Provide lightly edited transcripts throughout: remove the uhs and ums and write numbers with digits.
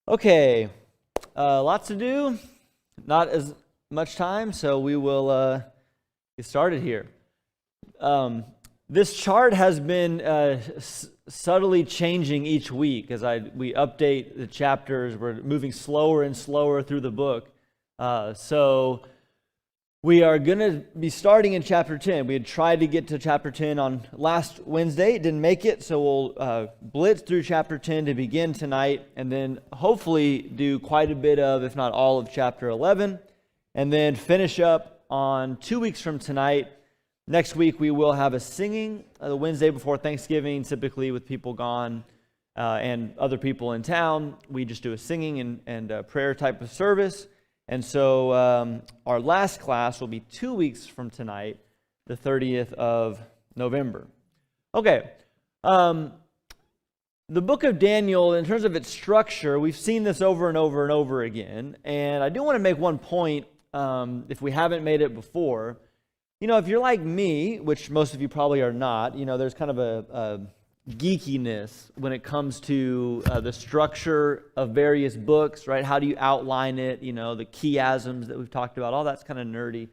Okay, lots to do, not as much time, so we will get started here. This chart has been subtly changing each week as we update the chapters. We're moving slower and slower through the book. So we are going to be starting in chapter 10. We had tried to get to chapter 10 on last Wednesday. It didn't make it, so we'll blitz through chapter 10 to begin tonight, and then hopefully do quite a bit of, if not all of chapter 11, and then finish up on 2 weeks from tonight. Next week we will have a singing, the Wednesday before Thanksgiving, typically with people gone and other people in town. We just do a singing and prayer type of service. And so our last class will be 2 weeks from tonight, the 30th of November. Okay, the book of Daniel, in terms of its structure, we've seen this over and over and over again. And I do want to make one point, if we haven't made it before. You know, if you're like me, which most of you probably are not, you know, there's kind of a geekiness when it comes to the structure of various books, right? How do you outline it? You know, the chiasms that we've talked about, all that's kind of nerdy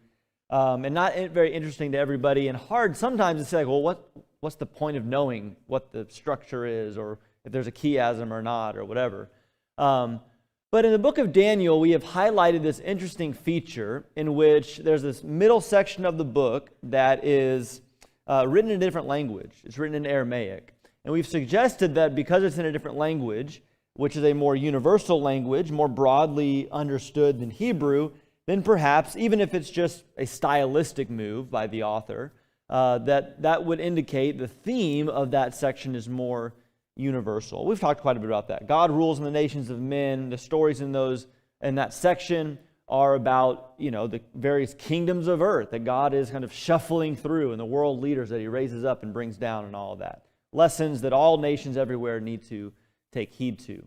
and not very interesting to everybody, and hard sometimes to say, like, well, what's the point of knowing what the structure is, or if there's a chiasm or not, or whatever. But in the book of Daniel, we have highlighted this interesting feature in which there's this middle section of the book that is written in a different language. It's written in Aramaic. And we've suggested that because it's in a different language, which is a more universal language, more broadly understood than Hebrew, then perhaps, even if it's just a stylistic move by the author, that would indicate the theme of that section is more universal. We've talked quite a bit about that. God rules in the nations of men. The stories in that section are about, you know, the various kingdoms of earth that God is kind of shuffling through, and the world leaders that he raises up and brings down, and all of that. Lessons that all nations everywhere need to take heed to.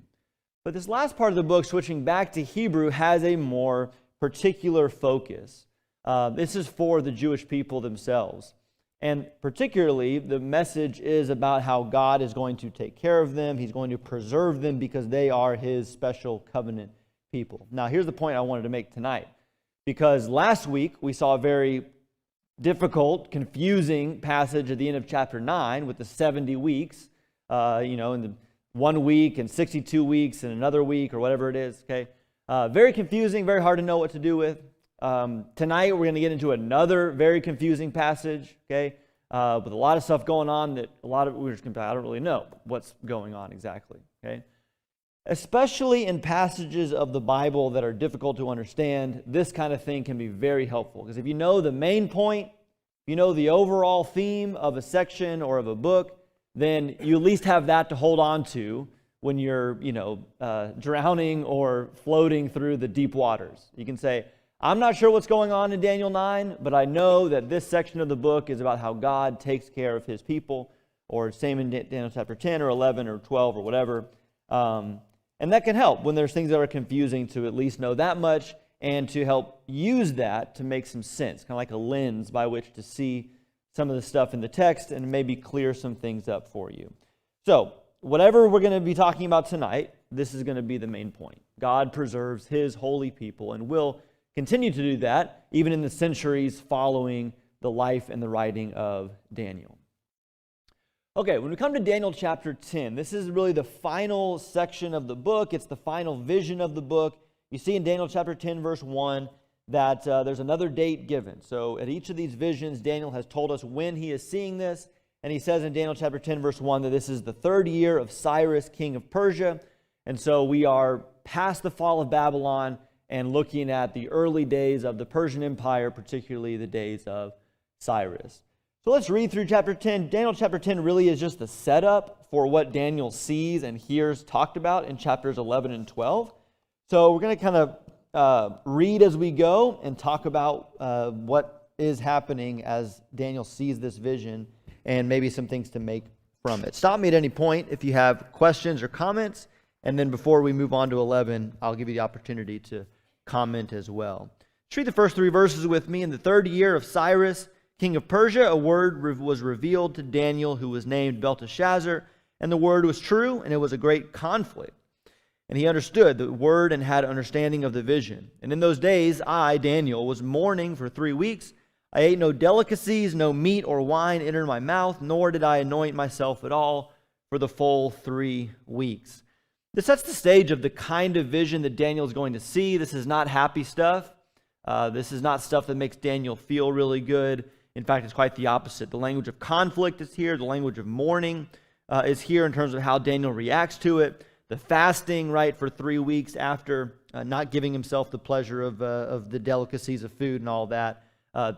But this last part of the book, switching back to Hebrew, has a more particular focus. This is for the Jewish people themselves. And particularly, the message is about how God is going to take care of them. He's going to preserve them because they are his special covenant people. Now, here's the point I wanted to make tonight. Because last week, we saw a very difficult, confusing passage at the end of chapter 9 with the 70 weeks, in the 1 week and 62 weeks and another week or whatever it is, okay? Very confusing, very hard to know what to do with. Tonight we're going to get into another very confusing passage, okay, with a lot of stuff going on that we're just going to, I don't really know what's going on exactly, okay? Especially in passages of the Bible that are difficult to understand, this kind of thing can be very helpful. Because if you know the main point, if you know the overall theme of a section or of a book, then you at least have that to hold on to when you're, drowning or floating through the deep waters. You can say, I'm not sure what's going on in Daniel 9, but I know that this section of the book is about how God takes care of his people, or same in Daniel chapter 10 or 11 or 12 or whatever. And that can help when there's things that are confusing, to at least know that much and to help use that to make some sense, kind of like a lens by which to see some of the stuff in the text and maybe clear some things up for you. So, whatever we're going to be talking about tonight, this is going to be the main point. God preserves his holy people and will continue to do that even in the centuries following the life and the writing of Daniel. Okay, when we come to Daniel chapter 10, this is really the final section of the book. It's the final vision of the book. You see in Daniel chapter 10, verse 1, that there's another date given. So at each of these visions, Daniel has told us when he is seeing this. And he says in Daniel chapter 10, verse 1, that this is the 3rd year of Cyrus, king of Persia. And so we are past the fall of Babylon and looking at the early days of the Persian Empire, particularly the days of Cyrus. So let's read through chapter 10. Daniel chapter 10 really is just the setup for what Daniel sees and hears talked about in chapters 11 and 12. So we're going to kind of read as we go and talk about what is happening as Daniel sees this vision and maybe some things to make from it. Stop me at any point if you have questions or comments. And then before we move on to 11, I'll give you the opportunity to comment as well. Let's read the first 3 verses with me. In the 3rd year of Cyrus, king of Persia, a word was revealed to Daniel, who was named Belteshazzar, and the word was true, and it was a great conflict. And he understood the word and had understanding of the vision. And in those days, I, Daniel, was mourning for 3 weeks. I ate no delicacies, no meat or wine entered my mouth, nor did I anoint myself at all for the full 3 weeks. This sets the stage of the kind of vision that Daniel is going to see. This is not happy stuff. This is not stuff that makes Daniel feel really good. In fact, it's quite the opposite. The language of conflict is here. The language of mourning is here in terms of how Daniel reacts to it. The fasting, right, for 3 weeks after not giving himself the pleasure of the delicacies of food and all that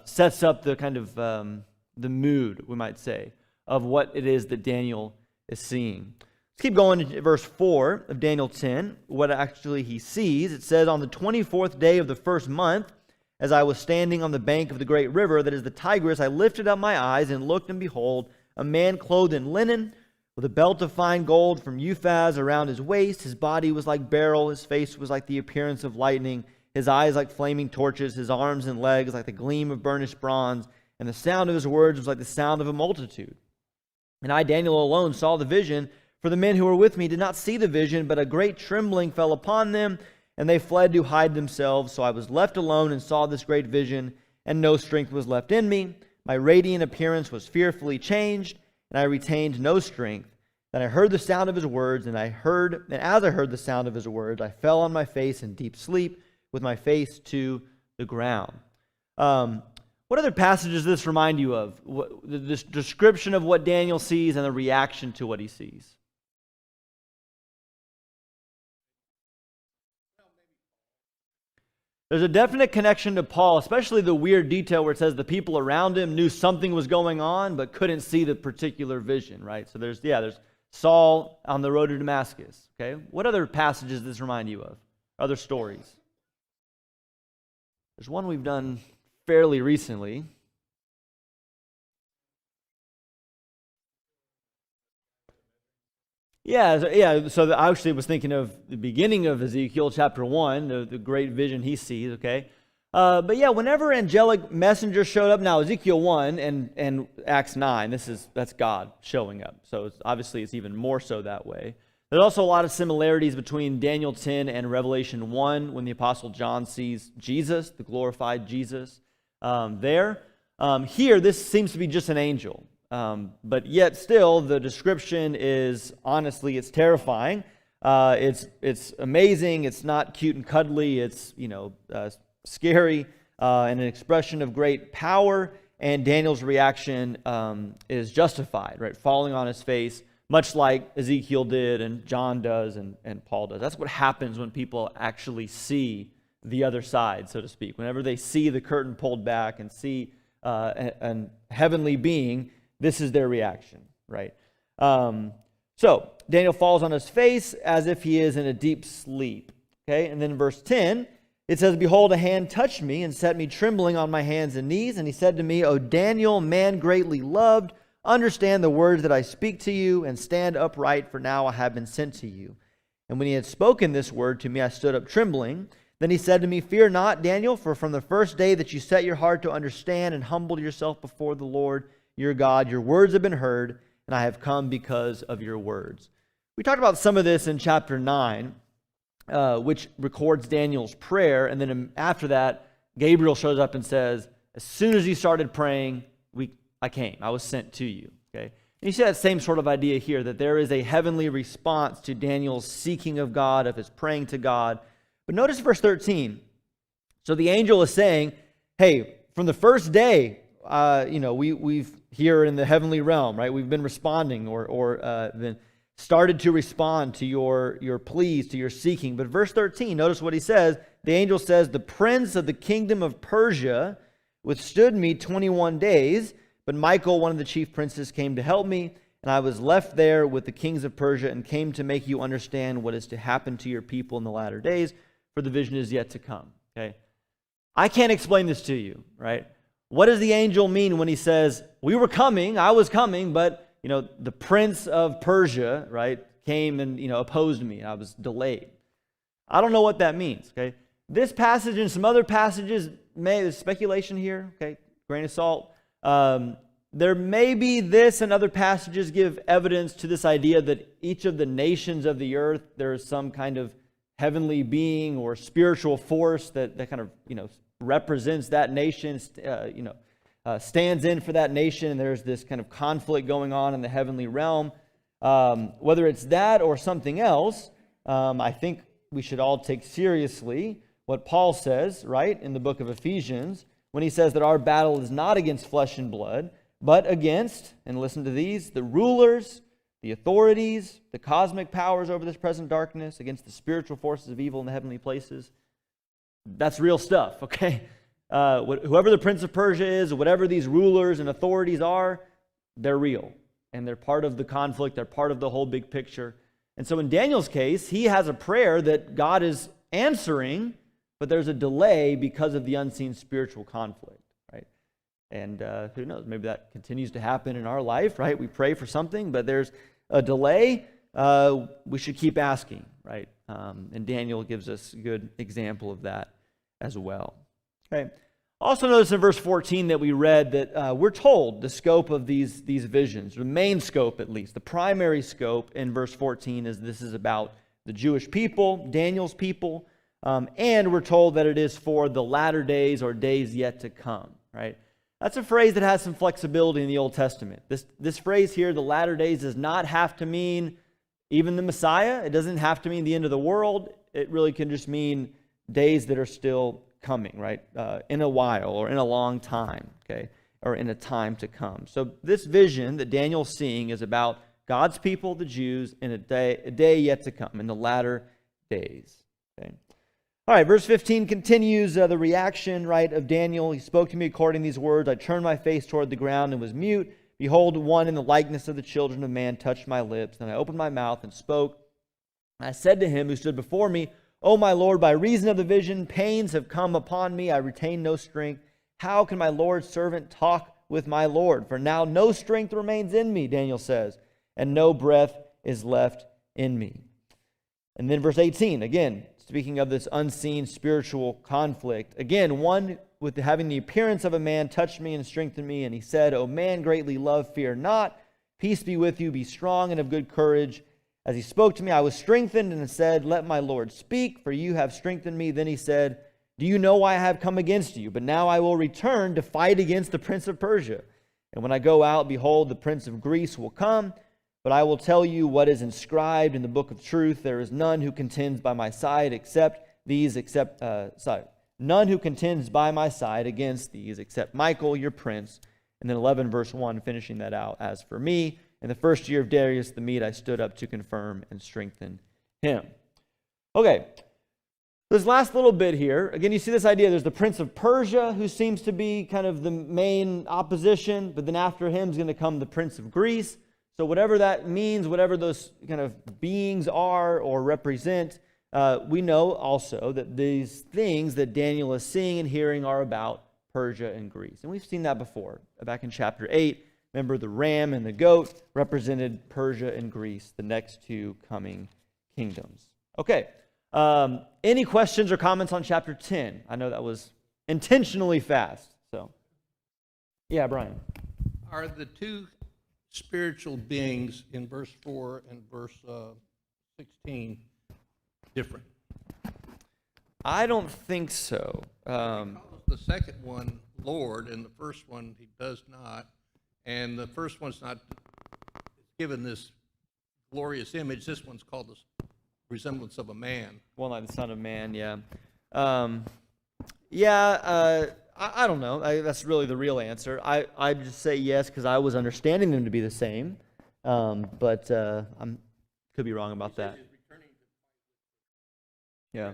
sets up the kind of the mood, we might say, of what it is that Daniel is seeing. Let's keep going to verse 4 of Daniel 10, what actually he sees. It says, on the 24th day of the first month, as I was standing on the bank of the great river, that is the Tigris, I lifted up my eyes and looked, and behold, a man clothed in linen, with a belt of fine gold from Uphaz around his waist. His body was like beryl, his face was like the appearance of lightning, his eyes like flaming torches, his arms and legs like the gleam of burnished bronze, and the sound of his words was like the sound of a multitude. And I, Daniel, alone saw the vision, for the men who were with me did not see the vision, but a great trembling fell upon them, and they fled to hide themselves. So I was left alone and saw this great vision, and no strength was left in me. My radiant appearance was fearfully changed, and I retained no strength. Then I heard the sound of his words, and as I heard the sound of his words, I fell on my face in deep sleep, with my face to the ground. What other passages does this remind you of? This description of what Daniel sees and the reaction to what he sees. There's a definite connection to Paul, especially the weird detail where it says the people around him knew something was going on but couldn't see the particular vision, right? So there's Saul on the road to Damascus, okay? What other passages does this remind you of? Other stories? There's one we've done fairly recently. So I actually was thinking of the beginning of Ezekiel chapter 1, the great vision he sees, okay? But whenever angelic messengers showed up, now Ezekiel 1 and Acts 9, that's God showing up. So it's even more so that way. There's also a lot of similarities between Daniel 10 and Revelation 1 when the Apostle John sees Jesus, the glorified Jesus, there. Here, this seems to be just an angel. But yet still, the description is, honestly, it's terrifying. It's amazing. It's not cute and cuddly. It's, scary and an expression of great power. And Daniel's reaction is justified, right? Falling on his face, much like Ezekiel did and John does and Paul does. That's what happens when people actually see the other side, so to speak. Whenever they see the curtain pulled back and see a heavenly being, this is their reaction, right? So Daniel falls on his face as if he is in a deep sleep. Okay, and then in verse 10, it says, behold, a hand touched me and set me trembling on my hands and knees. And he said to me, O Daniel, man greatly loved, understand the words that I speak to you and stand upright, for now I have been sent to you. And when he had spoken this word to me, I stood up trembling. Then he said to me, fear not, Daniel, for from the first day that you set your heart to understand and humbled yourself before the Lord your God, your words have been heard, and I have come because of your words. We talked about some of this in chapter 9, which records Daniel's prayer, and then after that, Gabriel shows up and says, as soon as you started praying, I came. I was sent to you. Okay, and you see that same sort of idea here, that there is a heavenly response to Daniel's seeking of God, of his praying to God. But notice verse 13. So the angel is saying, hey, from the first day, we've here in the heavenly realm, right? We've been responding or been started to respond to your pleas, to your seeking. But verse 13, notice what he says. The angel says, the prince of the kingdom of Persia withstood me 21 days, but Michael, one of the chief princes, came to help me, and I was left there with the kings of Persia and came to make you understand what is to happen to your people in the latter days, for the vision is yet to come. Okay, I can't explain this to you, right? What does the angel mean when he says, we were coming, I was coming, but, the prince of Persia, right, came and, opposed me. I was delayed. I don't know what that means, okay? This passage and some other passages, there's speculation here, okay, grain of salt. There may be this and other passages give evidence to this idea that each of the nations of the earth, there is some kind of heavenly being or spiritual force that kind of, represents that nation, stands in for that nation, and there's this kind of conflict going on in the heavenly realm. Whether it's that or something else, I think we should all take seriously what Paul says, right, in the book of Ephesians, when he says that our battle is not against flesh and blood, but against, and listen to these, the rulers, the authorities, the cosmic powers over this present darkness, against the spiritual forces of evil in the heavenly places. That's real stuff, okay? Whoever the prince of Persia is, whatever these rulers and authorities are, they're real. And they're part of the conflict. They're part of the whole big picture. And so in Daniel's case, he has a prayer that God is answering, but there's a delay because of the unseen spiritual conflict, right? And who knows, maybe that continues to happen in our life, right? We pray for something, but there's a delay. We should keep asking, right? And Daniel gives us a good example of that as well. Okay. Also notice in verse 14 that we read that we're told the scope of these visions, the main scope at least, the primary scope in verse 14 is this is about the Jewish people, Daniel's people, and we're told that it is for the latter days or days yet to come, right? That's a phrase that has some flexibility in the Old Testament. This phrase here, the latter days, does not have to mean even the Messiah. It doesn't have to mean the end of the world. It really can just mean days that are still coming, right? In a while or in a long time, okay? Or in a time to come. So this vision that Daniel's seeing is about God's people, the Jews, in a day yet to come, in the latter days, okay? All right, verse 15 continues the reaction, right, of Daniel. He spoke to me according to these words. I turned my face toward the ground and was mute. Behold, one in the likeness of the children of man touched my lips. Then I opened my mouth and spoke. I said to him who stood before me, O my Lord, by reason of the vision, pains have come upon me. I retain no strength. How can my Lord's servant talk with my Lord? For now no strength remains in me, Daniel says, and no breath is left in me. And then verse 18, again, speaking of this unseen spiritual conflict. Again, one with having the appearance of a man touched me and strengthened me, and he said, O man greatly loved, fear not. Peace be with you. Be strong and of good courage. As he spoke to me, I was strengthened and said, Let my Lord speak, for you have strengthened me. Then he said, Do you know why I have come against you? But now I will return to fight against the prince of Persia. And when I go out, behold, the prince of Greece will come. But I will tell you what is inscribed in the book of truth. There is none who contends by my side none who contends by my side against these except Michael, your prince. And then 11 verse 1, finishing that out. As for me, in the first year of Darius the Mede, I stood up to confirm and strengthen him. Okay, this last little bit here, again, you see this idea. There's the prince of Persia, who seems to be kind of the main opposition, but then after him is going to come the prince of Greece. So whatever that means, whatever those kind of beings are or represent, we know also that these things that Daniel is seeing and hearing are about Persia and Greece. And we've seen that before. Back in chapter 8, remember the ram and the goat represented Persia and Greece, the next two coming kingdoms. Okay, any questions or comments on chapter 10? I know that was intentionally fast. So, yeah, Brian. Are the two spiritual beings in verse 4 and verse 16 different? I don't think so. The second one, Lord, and the first one, he does not. And the first one's not given this glorious image. This one's called the resemblance of a man. One like the Son of Man, yeah. I don't know. That's really the real answer. I just say yes because I was understanding them to be the same, but I could be wrong about that. Yeah.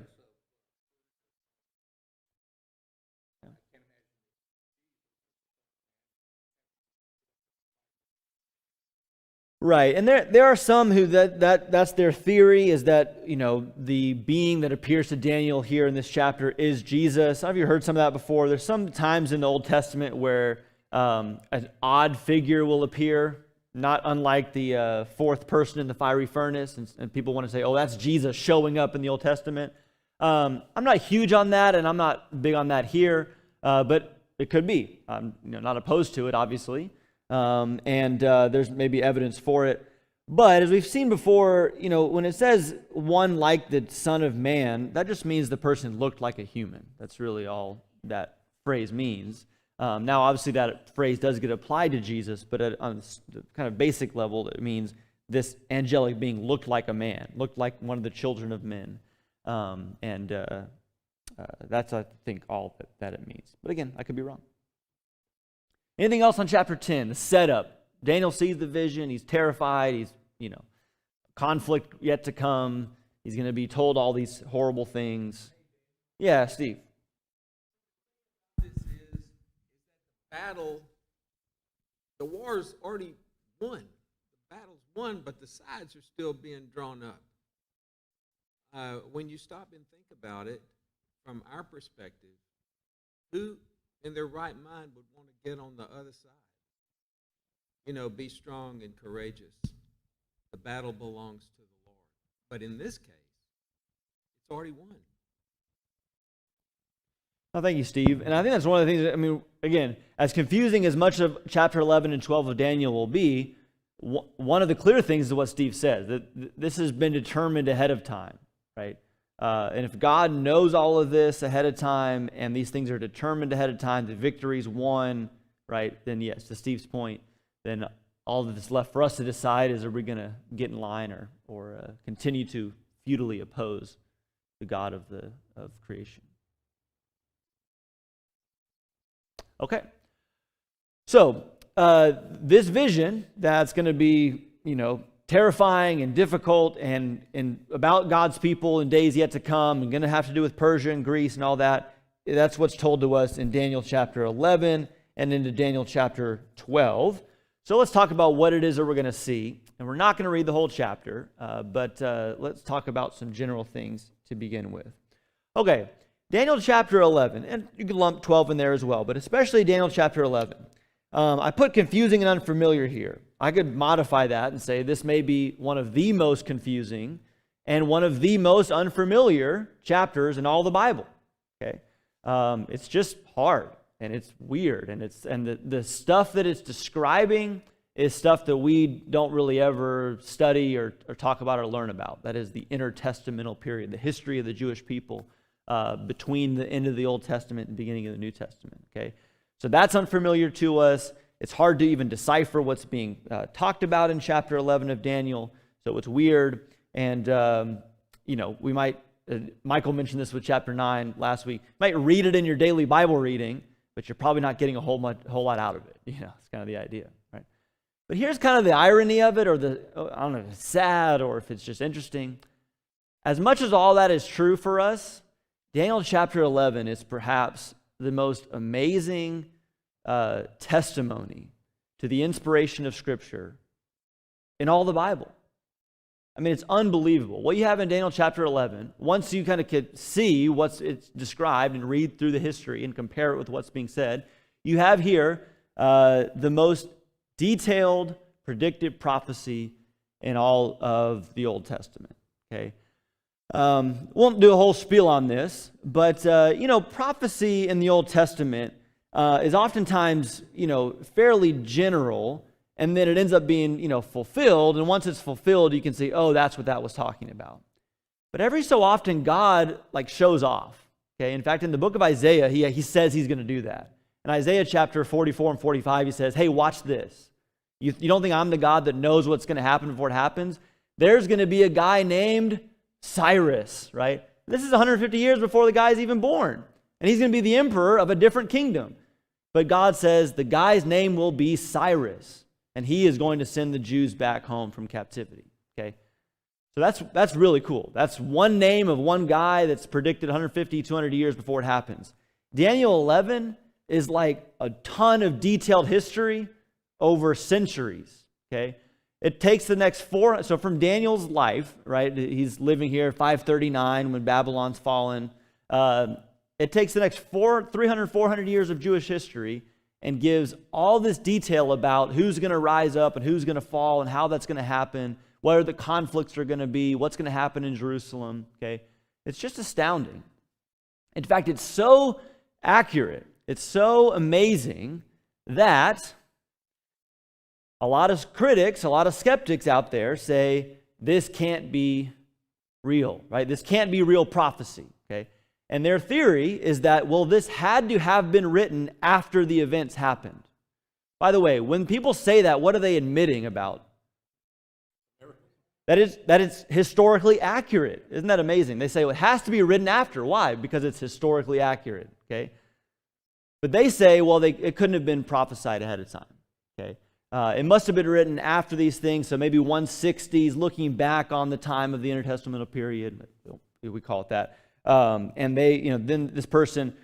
Right, and there are some who that's their theory, is that, you know, the being that appears to Daniel here in this chapter is Jesus. Have you heard some of that before? There's some times in the Old Testament where an odd figure will appear, not unlike the fourth person in the fiery furnace, and people want to say, oh, that's Jesus showing up in the Old Testament. I'm not huge on that, and I'm not big on that here, but it could be. I'm not opposed to it, obviously. and there's maybe evidence for it. But as we've seen before, when it says one like the Son of Man, that just means the person looked like a human. That's really all that phrase means. Now, obviously, that phrase does get applied to Jesus, but on the kind of basic level, it means this angelic being looked like a man, looked like one of the children of men. That's, I think, all that it means. But again, I could be wrong. Anything else on chapter 10? The setup. Daniel sees the vision. He's terrified. He's, conflict yet to come. He's going to be told all these horrible things. Yeah, Steve. This is battle. The war's already won. The battle's won, but the sides are still being drawn up. When you stop and think about it, from our perspective, who in their right mind would want to get on the other side? Be strong and courageous. The battle belongs to the Lord. But in this case, it's already won. Oh, thank you, Steve. And I think that's one of the things, again, as confusing as much of chapter 11 and 12 of Daniel will be, one of the clear things is what Steve says, that this has been determined ahead of time, right? And if God knows all of this ahead of time, and these things are determined ahead of time, the victory's won, right? Then yes, to Steve's point, then all that's left for us to decide is, are we going to get in line or continue to futilely oppose the God of creation? Okay. So this vision that's going to be, terrifying and difficult and about God's people in days yet to come and going to have to do with Persia and Greece and all that, that's what's told to us in Daniel chapter 11 and into Daniel chapter 12. So let's talk about what it is that we're going to see. And we're not going to read the whole chapter, but let's talk about some general things to begin with. Okay, Daniel chapter 11, and you can lump 12 in there as well, but especially Daniel chapter 11. I put confusing and unfamiliar here. I could modify that and say this may be one of the most confusing and one of the most unfamiliar chapters in all the Bible. Okay, it's just hard and it's weird, and the stuff that it's describing is stuff that we don't really ever study or talk about or learn about. That is the intertestamental period, the history of the Jewish people between the end of the Old Testament and the beginning of the New Testament. Okay, so that's unfamiliar to us. It's hard to even decipher what's being talked about in chapter 11 of Daniel, so it's weird. And, we might, Michael mentioned this with chapter 9 last week, you might read it in your daily Bible reading, but you're probably not getting a whole lot out of it. It's kind of the idea, right? But here's kind of the irony of it, or I don't know if it's sad or if it's just interesting. As much as all that is true for us, Daniel chapter 11 is perhaps the most amazing testimony to the inspiration of Scripture in all the Bible. It's unbelievable. What you have in Daniel chapter 11, once you kind of could see it's described and read through the history and compare it with what's being said, you have here the most detailed predictive prophecy in all of the Old Testament. Okay, won't do a whole spiel on this, but prophecy in the Old Testament is oftentimes fairly general. And then it ends up being, fulfilled. And once it's fulfilled, you can say, oh, that's what that was talking about. But every so often, God, shows off. Okay. In fact, in the book of Isaiah, he says he's going to do that. In Isaiah chapter 44 and 45, he says, hey, watch this. You don't think I'm the God that knows what's going to happen before it happens? There's going to be a guy named Cyrus, right? This is 150 years before the guy's even born. And he's going to be the emperor of a different kingdom. But God says the guy's name will be Cyrus. And he is going to send the Jews back home from captivity. Okay, so that's really cool. That's one name of one guy that's predicted 150, 200 years before it happens. Daniel 11 is like a ton of detailed history over centuries. Okay, it takes the next so from Daniel's life, right? He's living here 539 when Babylon's fallen. It takes the next 300, 400 years of Jewish history and gives all this detail about who's going to rise up and who's going to fall and how that's going to happen, where the conflicts are going to be, what's going to happen in Jerusalem, okay? It's just astounding. In fact, it's so accurate, it's so amazing that a lot of critics, a lot of skeptics out there say this can't be real, right? This can't be real prophecy, okay? And their theory is that, well, this had to have been written after the events happened. By the way, when people say that, what are they admitting about? That it's historically accurate. Isn't that amazing? They say, well, it has to be written after. Why? Because it's historically accurate, okay? But they say, well, it couldn't have been prophesied ahead of time, okay? It must have been written after these things, so maybe 160s, looking back on the time of the intertestamental period, we call it that. And they, then this person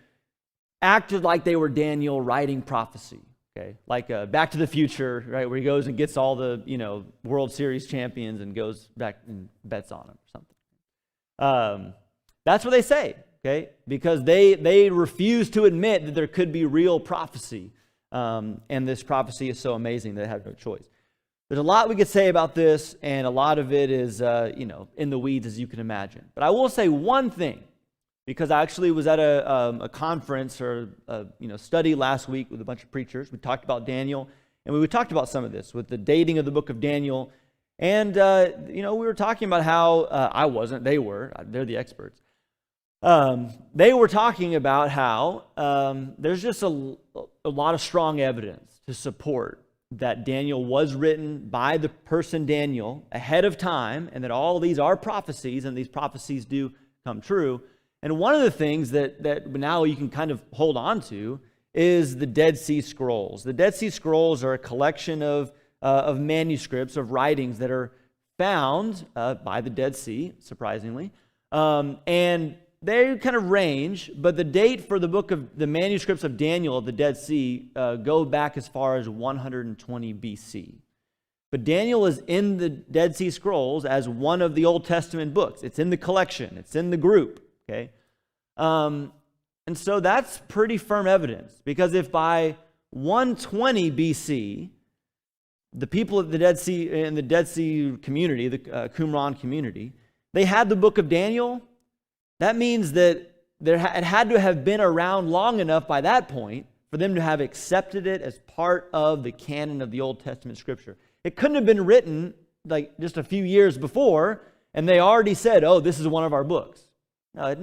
acted like they were Daniel writing prophecy. Okay, like Back to the Future, right, where he goes and gets all the, World Series champions and goes back and bets on them or something. That's what they say, okay, because they refuse to admit that there could be real prophecy, and this prophecy is so amazing they have no choice. There's a lot we could say about this, and a lot of it is, in the weeds, as you can imagine. But I will say one thing, because I actually was at a conference or a study last week with a bunch of preachers. We talked about Daniel, and we talked about some of this with the dating of the book of Daniel. And, we were talking about how I wasn't, they were, they're the experts. They were talking about how there's just a lot of strong evidence to support that Daniel was written by the person Daniel ahead of time, and that all these are prophecies, and these prophecies do come true. And one of the things that now you can kind of hold on to is the Dead Sea Scrolls. The Dead Sea Scrolls are a collection of manuscripts, of writings that are found by the Dead Sea, surprisingly. And they kind of range, but the date for the manuscripts of Daniel of the Dead Sea go back as far as 120 BC. But Daniel is in the Dead Sea Scrolls as one of the Old Testament books. It's in the collection. It's in the group. Okay, and so that's pretty firm evidence, because if by 120 BC, the people of the Dead Sea, in the Dead Sea community, the Qumran community, they had the book of Daniel, that means that it had to have been around long enough by that point for them to have accepted it as part of the canon of the Old Testament Scripture. It couldn't have been written like just a few years before, and they already said, oh, this is one of our books. No,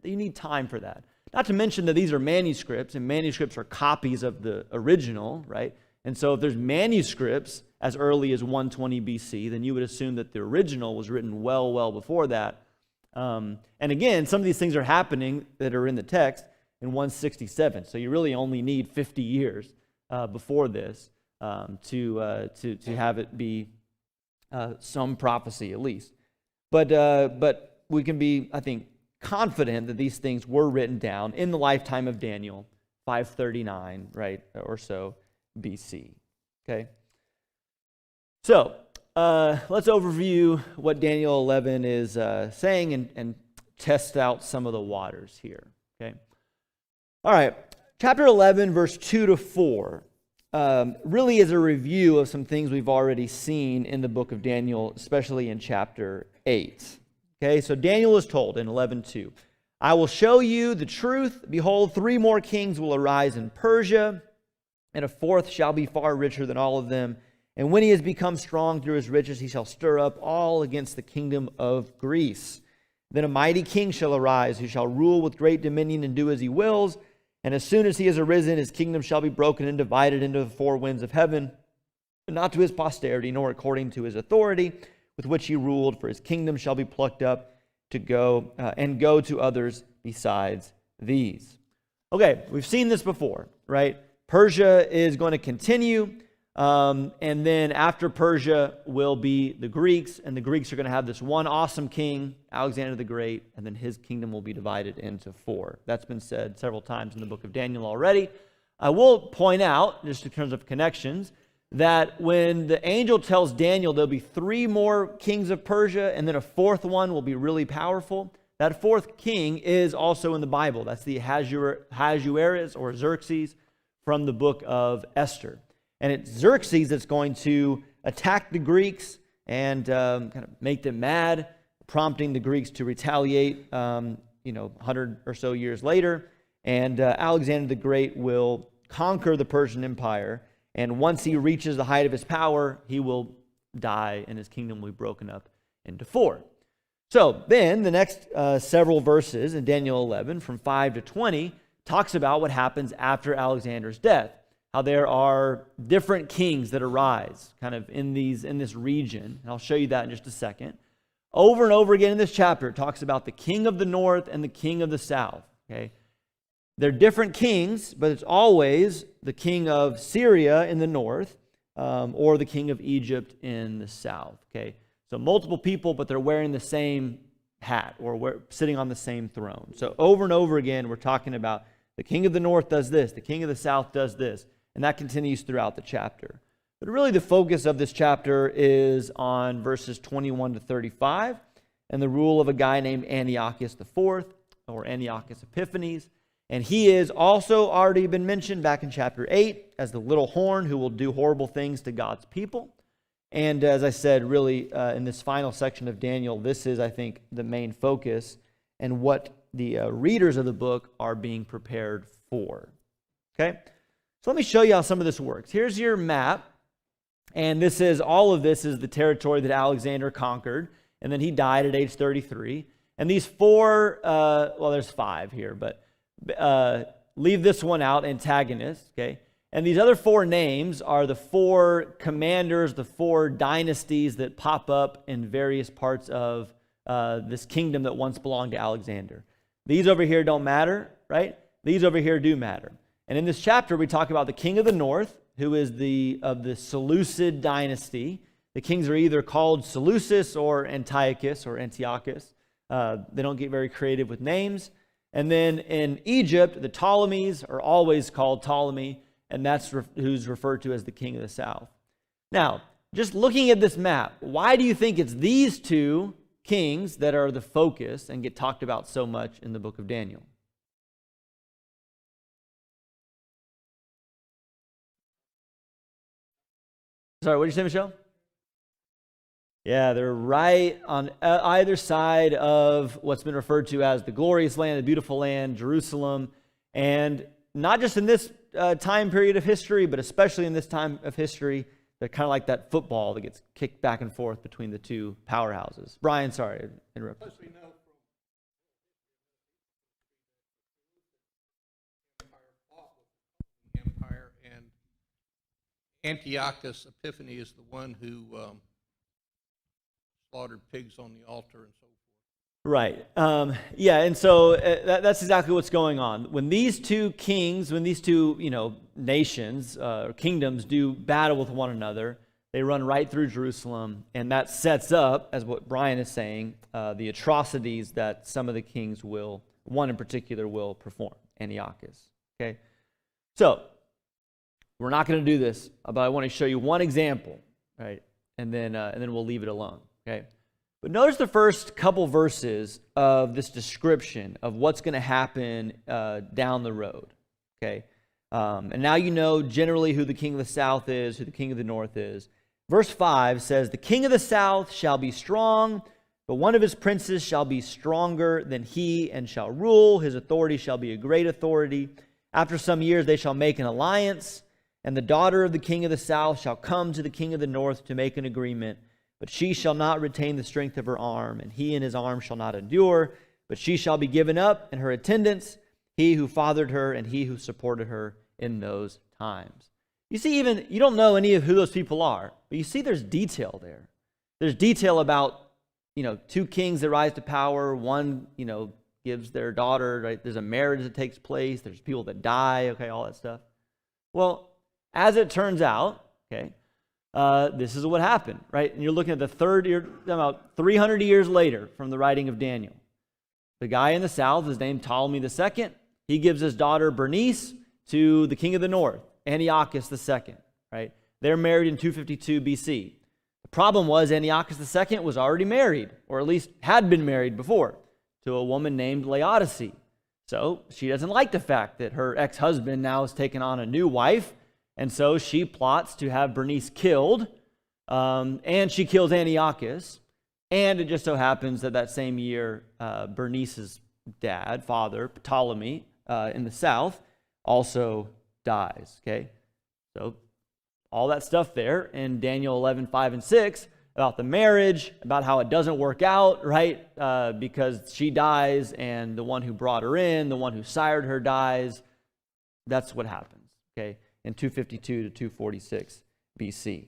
you need time for that. Not to mention that these are manuscripts, and manuscripts are copies of the original, right? And so if there's manuscripts as early as 120 BC, then you would assume that the original was written well before that. And again, some of these things are happening that are in the text in 167. So you really only need 50 years before this to have it be some prophecy at least. But we can be, I think, confident that these things were written down in the lifetime of Daniel, 539, right, or so BC. Okay? So, let's overview what Daniel 11 is saying and test out some of the waters here. Okay? All right. Chapter 11, verse 2 to 4, really is a review of some things we've already seen in the book of Daniel, especially in chapter 8. Okay, so Daniel is told in 11:2, I will show you the truth. Behold, 3 more kings will arise in Persia, and a 4th shall be far richer than all of them. And when he has become strong through his riches, he shall stir up all against the kingdom of Greece. Then a mighty king shall arise, who shall rule with great dominion and do as he wills. And as soon as he has arisen, his kingdom shall be broken and divided into the 4 winds of heaven, but not to his posterity, nor according to his authority with which he ruled, for his kingdom shall be plucked up to go to others besides these. Okay, we've seen this before, right? Persia is going to continue, and then after Persia will be the Greeks, and the Greeks are going to have this one awesome king, Alexander the Great, and then his kingdom will be divided into 4. That's been said several times in the book of Daniel already. I will point out, just in terms of connections, that when the angel tells Daniel there'll be 3 more kings of Persia and then a 4th one will be really powerful, that 4th king is also in the Bible. That's the Ahasuerus or Xerxes from the book of Esther. And it's Xerxes that's going to attack the Greeks and kind of make them mad, prompting the Greeks to retaliate 100 or so years later. And Alexander the Great will conquer the Persian Empire. And once he reaches the height of his power, he will die and his kingdom will be broken up into 4. So then the next several verses in Daniel 11 from 5 to 20 talks about what happens after Alexander's death, how there are different kings that arise kind of in this region. And I'll show you that in just a second. Over and over again in this chapter, it talks about the king of the north and the king of the south. Okay, they're different kings, but it's always the king of Syria in the north or the king of Egypt in the south. Okay, so multiple people, but they're wearing the same hat or sitting on the same throne. So over and over again, we're talking about the king of the north does this, the king of the south does this, and that continues throughout the chapter. But really the focus of this chapter is on verses 21 to 35 and the rule of a guy named Antiochus IV or Antiochus Epiphanes. And he is also already been mentioned back in chapter 8 as the little horn who will do horrible things to God's people. And as I said, really in this final section of Daniel, this is, I think, the main focus and what the readers of the book are being prepared for. Okay? So let me show you how some of this works. Here's your map. And all of this is the territory that Alexander conquered. And then he died at age 33. And these 4, there's 5 here, but leave this one out, antagonists, okay? And these other 4 names are the 4 commanders, the 4 dynasties that pop up in various parts of this kingdom that once belonged to Alexander. These over here don't matter, right? These over here do matter. And in this chapter, we talk about the king of the north, who is of the Seleucid dynasty. The kings are either called Seleucus or Antiochus or Antiochus. They don't get very creative with names. And then in Egypt, the Ptolemies are always called Ptolemy, and that's who's referred to as the king of the south. Now, just looking at this map, why do you think it's these 2 kings that are the focus and get talked about so much in the book of Daniel? Sorry, what did you say, Michelle? Yeah, they're right on either side of what's been referred to as the glorious land, the beautiful land, Jerusalem. And not just in this time period of history, but especially in this time of history, they're kind of like that football that gets kicked back and forth between the 2 powerhouses. Brian, sorry, I interrupted. Plus we know from Empire fought with the Empire, and Antiochus Epiphanes is the one who slaughtered pigs on the altar and so forth. Right. And so that's exactly what's going on. When these 2 kings, when these 2, nations or kingdoms do battle with one another, they run right through Jerusalem, and that sets up, as what Brian is saying, the atrocities that some of the kings one in particular will perform, Antiochus. Okay? So, we're not going to do this, but I want to show you one example, right? And then we'll leave it alone. Okay, but notice the first couple verses of this description of what's going to happen down the road. Okay, and now you know generally who the king of the south is, who the king of the north is. Verse 5 says, "The king of the south shall be strong, but one of his princes shall be stronger than he and shall rule. His authority shall be a great authority. After some years they shall make an alliance, and the daughter of the king of the south shall come to the king of the north to make an agreement. But she shall not retain the strength of her arm, and he and his arm shall not endure. But she shall be given up, and her attendants, he who fathered her, and he who supported her in those times." You see, even you don't know any of who those people are, but you see there's detail there. There's detail about, 2 kings that rise to power. One, gives their daughter, right? There's a marriage that takes place. There's people that die, okay, all that stuff. Well, as it turns out, okay, this is what happened, right? And you're looking at the third year, about 300 years later from the writing of Daniel. The guy in the south is named Ptolemy II. He gives his daughter Bernice to the king of the north, Antiochus II, right? They're married in 252 BC. The problem was Antiochus II was already married, or at least had been married before, to a woman named Laodice. So she doesn't like the fact that her ex-husband now has taken on a new wife, and so she plots to have Bernice killed, and she kills Antiochus. And it just so happens that same year, Bernice's father, Ptolemy, in the south, also dies. Okay, so all that stuff there in Daniel 11, 5 and 6 about the marriage, about how it doesn't work out, right? Because she dies and the one who brought her in, the one who sired her dies. That's what happens, okay, in 252 to 246 BC.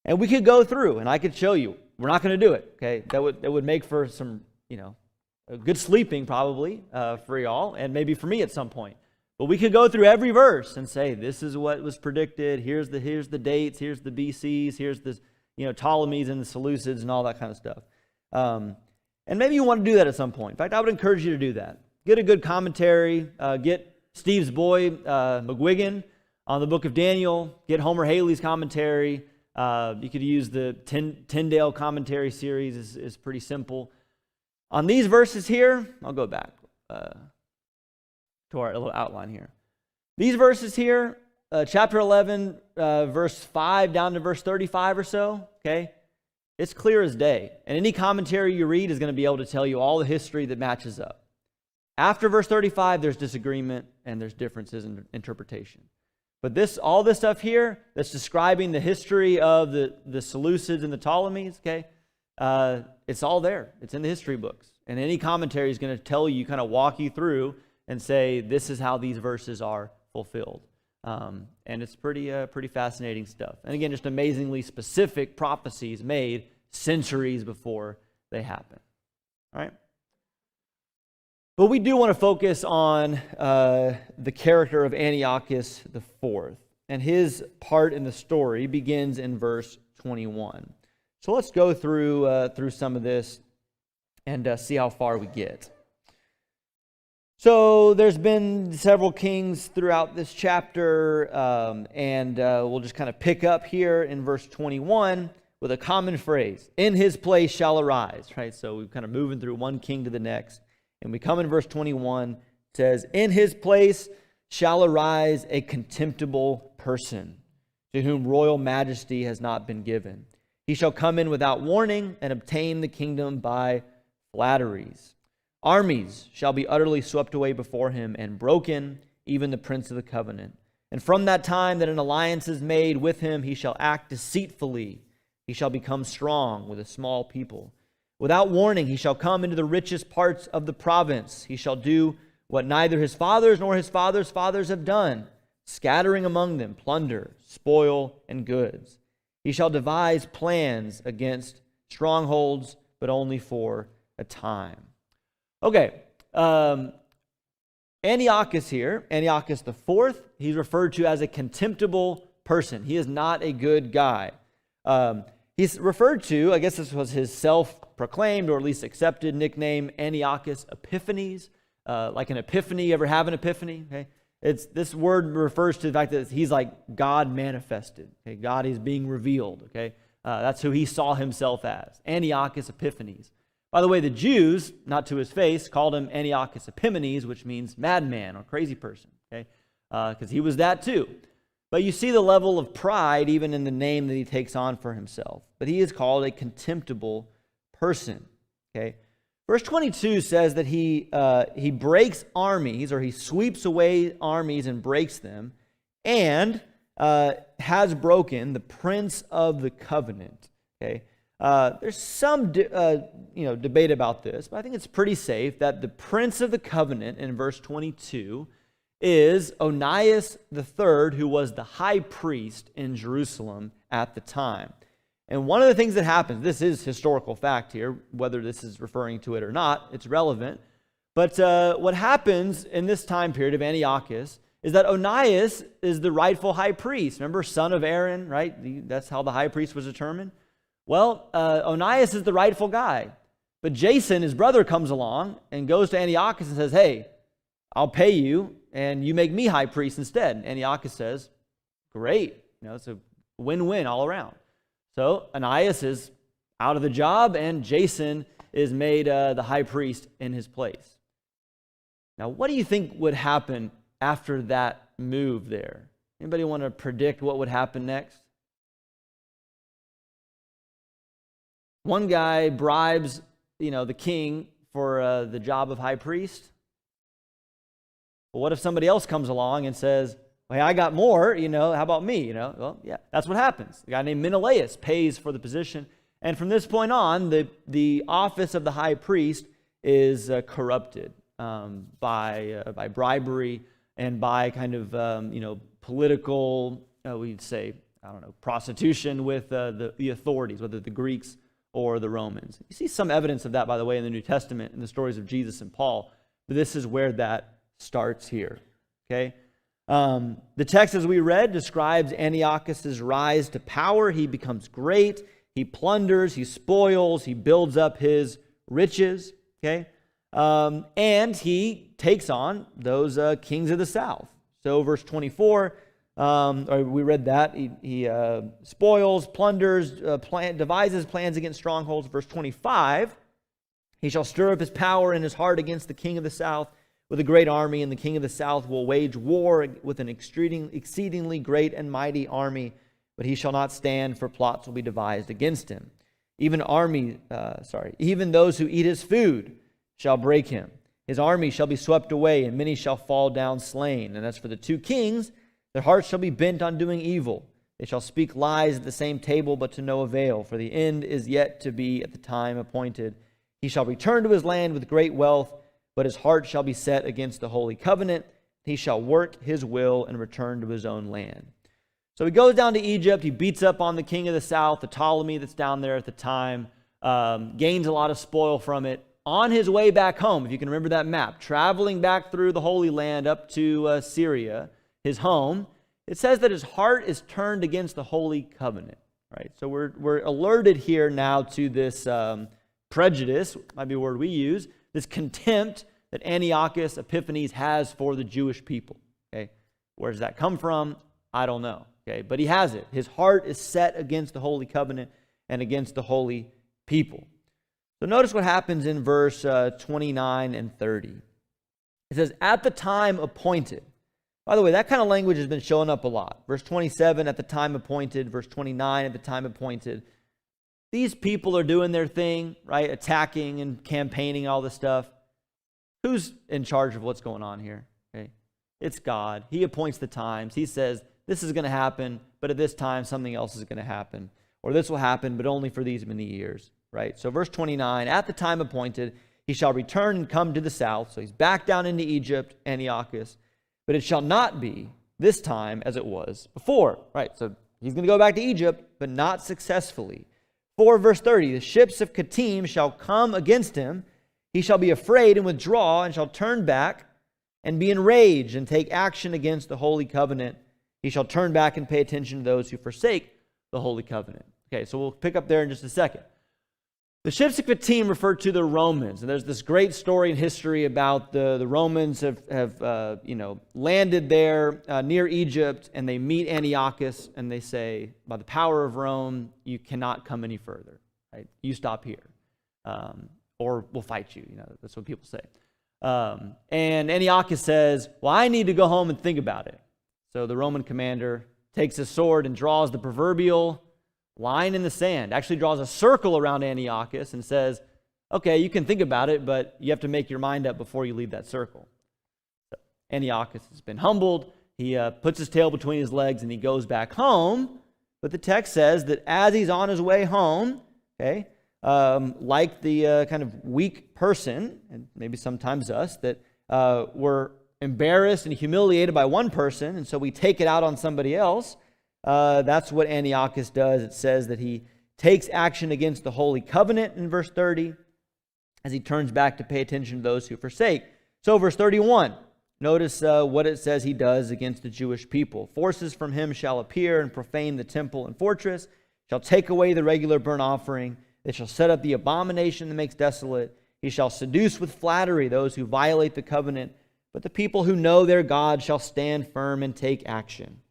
And we could go through and I could show you. We're not going to do it, okay? That would make for some, a good sleeping probably for y'all and maybe for me at some point. But we could go through every verse and say, this is what was predicted. Here's the dates. Here's the BCs. Here's the Ptolemies and the Seleucids and all that kind of stuff. And maybe you want to do that at some point. In fact, I would encourage you to do that. Get a good commentary. Get Steve's boy, McGuigan, on the book of Daniel. Get Homer Haley's commentary. You could use the Tyndale commentary series. Is pretty simple. On these verses here, I'll go back to our little outline here. These verses here, chapter 11, verse 5 down to verse 35 or so, okay? It's clear as day. And any commentary you read is going to be able to tell you all the history that matches up. After verse 35, there's disagreement and there's differences in interpretation. But all this stuff here that's describing the history of the Seleucids and the Ptolemies, okay, it's all there. It's in the history books. And any commentary is going to tell you, kind of walk you through and say, this is how these verses are fulfilled. And it's pretty fascinating stuff. And again, just amazingly specific prophecies made centuries before they happen. All right? But we do want to focus on the character of Antiochus IV. And his part in the story begins in verse 21. So let's go through some of this and see how far we get. So there's been several kings throughout this chapter, and we'll just kind of pick up here in verse 21 with a common phrase, in his place shall arise, right? So we're kind of moving through one king to the next. And we come in verse 21, it says, in his place shall arise a contemptible person, to whom royal majesty has not been given. He shall come in without warning and obtain the kingdom by flatteries. Armies shall be utterly swept away before him and broken, even the prince of the covenant. And from that time that an alliance is made with him, he shall act deceitfully. He shall become strong with a small people. Without warning, he shall come into the richest parts of the province. He shall do what neither his fathers nor his fathers' fathers have done, scattering among them plunder, spoil, and goods. He shall devise plans against strongholds, but only for a time. Okay, Antiochus here, Antiochus IV, he's referred to as a contemptible person. He is not a good guy. He's referred to, I guess this was his self-proclaimed or at least accepted nickname, Antiochus Epiphanes. Like an epiphany, you ever have an epiphany? Okay, this word refers to the fact that he's like God manifested. Okay, God is being revealed. Okay, that's who he saw himself as, Antiochus Epiphanes. By the way, the Jews, not to his face, called him Antiochus Epimanes, which means madman or crazy person, okay? Because he was that too. But you see the level of pride even in the name that he takes on for himself. But he is called a contemptible person, okay? Verse 22 says that he breaks armies, or he sweeps away armies and breaks them, and has broken the prince of the covenant, okay? There's some debate about this, but I think it's pretty safe that the prince of the covenant in verse 22 is Onias III, who was the high priest in Jerusalem at the time. And one of the things that happens, this is historical fact here, whether this is referring to it or not, it's relevant. But what happens in this time period of Antiochus is that Onias is the rightful high priest. Remember, son of Aaron, right? That's how the high priest was determined. Well, Onias is the rightful guy. But Jason, his brother, comes along and goes to Antiochus and says, hey, I'll pay you and you make me high priest instead. Antiochus says, great. It's a win-win all around. So Onias is out of the job and Jason is made the high priest in his place. Now, what do you think would happen after that move there? Anybody want to predict what would happen next? One guy bribes, the king for the job of high priest. But what if somebody else comes along and says, hey, I got more, how about me, Well, yeah, that's what happens. A guy named Menelaus pays for the position. And from this point on, the office of the high priest is corrupted by bribery and by kind of, political, we'd say, prostitution with the authorities, whether the Greeks or the Romans. You see some evidence of that, by the way, in the New Testament, in the stories of Jesus and Paul. But this is where that starts here, okay? The text, as we read, describes Antiochus' rise to power. He becomes great. He plunders, he spoils, he builds up his riches, okay? And he takes on those kings of the south. So verse 24, we read that. He spoils, plunders, devises plans against strongholds. Verse 25, he shall stir up his power in his heart against the king of the south with a great army, and the king of the south will wage war with an exceedingly great and mighty army, but he shall not stand, for plots will be devised against him. Even those who eat his food shall break him. His army shall be swept away, and many shall fall down slain. And as for the two kings, their hearts shall be bent on doing evil. They shall speak lies at the same table, but to no avail, for the end is yet to be at the time appointed. He shall return to his land with great wealth, but his heart shall be set against the holy covenant. He shall work his will and return to his own land. So he goes down to Egypt. He beats up on the king of the south, the Ptolemy that's down there at the time, gains a lot of spoil from it. On his way back home, if you can remember that map, traveling back through the Holy Land up to Syria, his home, it says that his heart is turned against the Holy Covenant. Right? So we're alerted here now to this prejudice, might be a word we use, this contempt that Antiochus Epiphanes has for the Jewish people. Okay, where does that come from? I don't know. Okay, but he has it. His heart is set against the Holy Covenant and against the holy people. So notice what happens in verse 29 and 30. It says, at the time appointed. By the way, that kind of language has been showing up a lot. Verse 27, at the time appointed. Verse 29, at the time appointed. These people are doing their thing, right? Attacking and campaigning, all this stuff. Who's in charge of what's going on here? Okay, it's God. He appoints the times. He says, this is going to happen, but at this time, something else is going to happen. Or this will happen, but only for these many years, right? So verse 29, at the time appointed, he shall return and come to the south. So he's back down into Egypt, Antiochus. But it shall not be this time as it was before, right? So he's going to go back to Egypt, but not successfully. For verse 30, the ships of Kittim shall come against him. He shall be afraid and withdraw, and shall turn back and be enraged and take action against the holy covenant. He shall turn back and pay attention to those who forsake the holy covenant. Okay, so we'll pick up there in just a second. The ships of Kittim refer to the Romans, and there's this great story in history about the Romans have landed there near Egypt, and they meet Antiochus, and they say, by the power of Rome, you cannot come any further. Right? You stop here, or we'll fight you. That's what people say. And Antiochus says, well, I need to go home and think about it. So the Roman commander takes his sword and draws the proverbial line in the sand, actually draws a circle around Antiochus and says, okay, you can think about it, but you have to make your mind up before you leave that circle. So Antiochus has been humbled. He puts his tail between his legs and he goes back home. But the text says that as he's on his way home, okay, like the kind of weak person, and maybe sometimes us, that we're embarrassed and humiliated by one person, and so we take it out on somebody else. That's what Antiochus does. It says that he takes action against the holy covenant in verse 30 as he turns back to pay attention to those who forsake. So verse 31, notice what it says he does against the Jewish people. Forces from him shall appear and profane the temple and fortress, shall take away the regular burnt offering. They shall set up the abomination that makes desolate. He shall seduce with flattery those who violate the covenant. But the people who know their God shall stand firm and take action.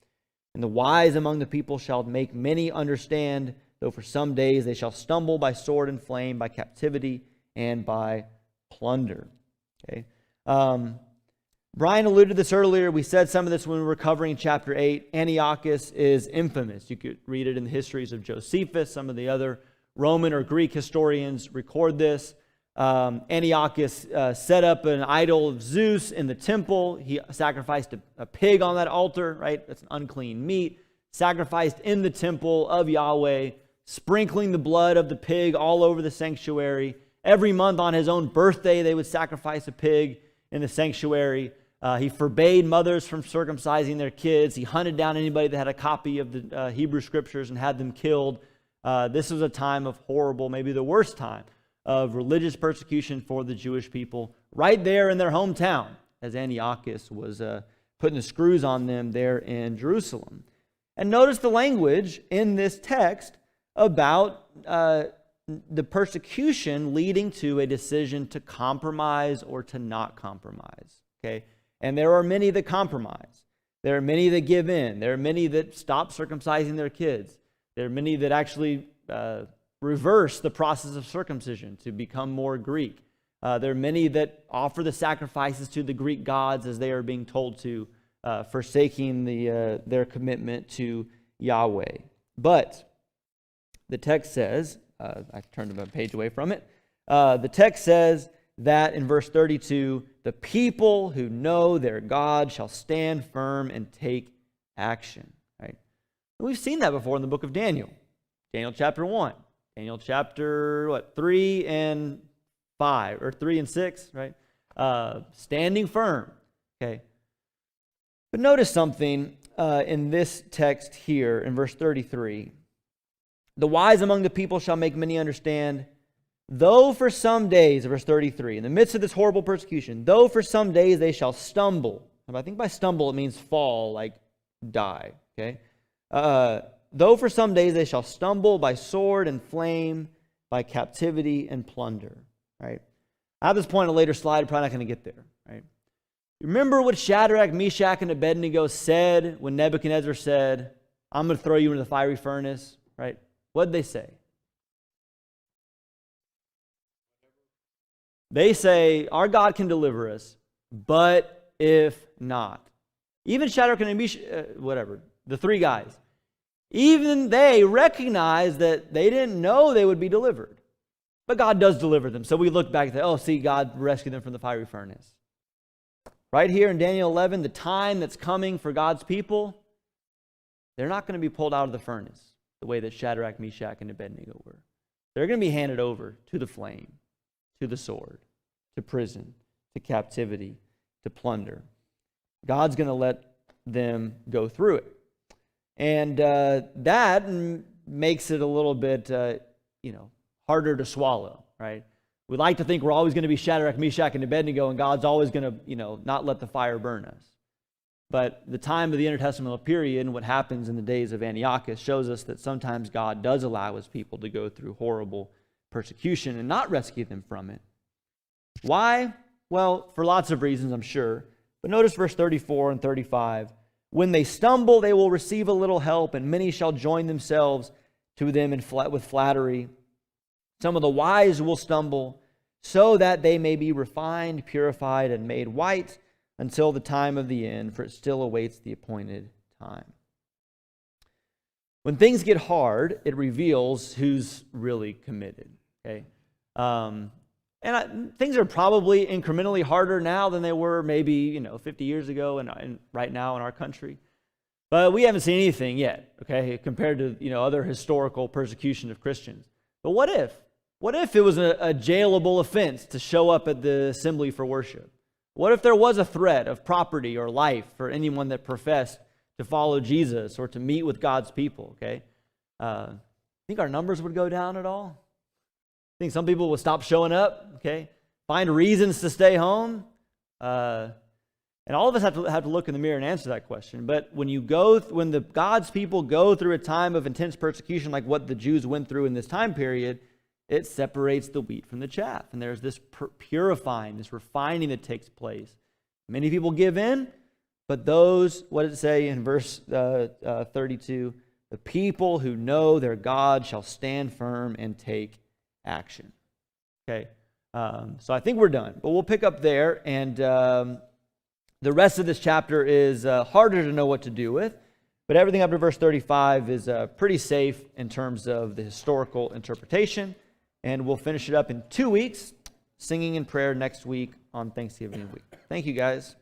And the wise among the people shall make many understand, though for some days they shall stumble by sword and flame, by captivity and by plunder. Okay. Brian alluded to this earlier. We said some of this when we were covering chapter 8. Antiochus is infamous. You could read it in the histories of Josephus. Some of the other Roman or Greek historians record this. Antiochus set up an idol of Zeus in the temple. He sacrificed a pig on that altar, right? That's an unclean meat. Sacrificed in the temple of Yahweh, sprinkling the blood of the pig all over the sanctuary. Every month on his own birthday, they would sacrifice a pig in the sanctuary. He forbade mothers from circumcising their kids. He hunted down anybody that had a copy of the Hebrew Scriptures and had them killed. This was a time of horrible, maybe the worst time, of religious persecution for the Jewish people right there in their hometown, as Antiochus was putting the screws on them there in Jerusalem. And notice the language in this text about the persecution leading to a decision to compromise or to not compromise. Okay? And there are many that compromise. There are many that give in. There are many that stop circumcising their kids. There are many that actually reverse the process of circumcision to become more Greek. There are many that offer the sacrifices to the Greek gods as they are being told to, forsaking their commitment to Yahweh. But the text says, I turned a page away from it. The text says that in verse 32, the people who know their God shall stand firm and take action. Right? We've seen that before in the book of Daniel. Daniel chapter 1. Daniel chapter, 3 and 5, or 3 and 6, right? Standing firm, okay? But notice something in this text here in verse 33. The wise among the people shall make many understand, though for some days, verse 33, in the midst of this horrible persecution, though for some days they shall stumble. I think by stumble it means fall, like die, okay? Though for some days they shall stumble by sword and flame, by captivity and plunder. Right? I have this point on a later slide, probably not going to get there. Right? Remember what Shadrach, Meshach, and Abednego said when Nebuchadnezzar said, I'm going to throw you into the fiery furnace? Right? What did they say? They say, our God can deliver us, but if not. Even Shadrach and Meshach, the three guys, even they recognize that they didn't know they would be delivered. But God does deliver them. So we look back and say, oh, see, God rescued them from the fiery furnace. Right here in Daniel 11, the time that's coming for God's people, they're not going to be pulled out of the furnace the way that Shadrach, Meshach, and Abednego were. They're going to be handed over to the flame, to the sword, to prison, to captivity, to plunder. God's going to let them go through it. And that makes it a little bit, harder to swallow, right? We like to think we're always going to be Shadrach, Meshach, and Abednego, and God's always going to, not let the fire burn us. But the time of the intertestamental period and what happens in the days of Antiochus shows us that sometimes God does allow his people to go through horrible persecution and not rescue them from it. Why? Well, for lots of reasons, I'm sure. But notice verse 34 and 35. When they stumble, they will receive a little help, and many shall join themselves to them with flattery. Some of the wise will stumble, so that they may be refined, purified, and made white until the time of the end, for it still awaits the appointed time. When things get hard, it reveals who's really committed. Okay, things are probably incrementally harder now than they were maybe 50 years ago and right now in our country. But we haven't seen anything yet, okay, compared to other historical persecution of Christians. But what if? What if it was a jailable offense to show up at the assembly for worship? What if there was a threat of property or life for anyone that professed to follow Jesus or to meet with God's people, okay? Think our numbers would go down at all? Think some people will stop showing up, okay? Find reasons to stay home? And all of us have to look in the mirror and answer that question. But when the God's people go through a time of intense persecution like what the Jews went through in this time period, it separates the wheat from the chaff. And there's this purifying, this refining that takes place. Many people give in, but those, what does it say in verse 32? The people who know their God shall stand firm and take action. Okay, so I think we're done, but we'll pick up there, and the rest of this chapter is harder to know what to do with, but everything up to verse 35 is pretty safe in terms of the historical interpretation, and we'll finish it up in 2 weeks singing and prayer next week on Thanksgiving week. Thank you, guys.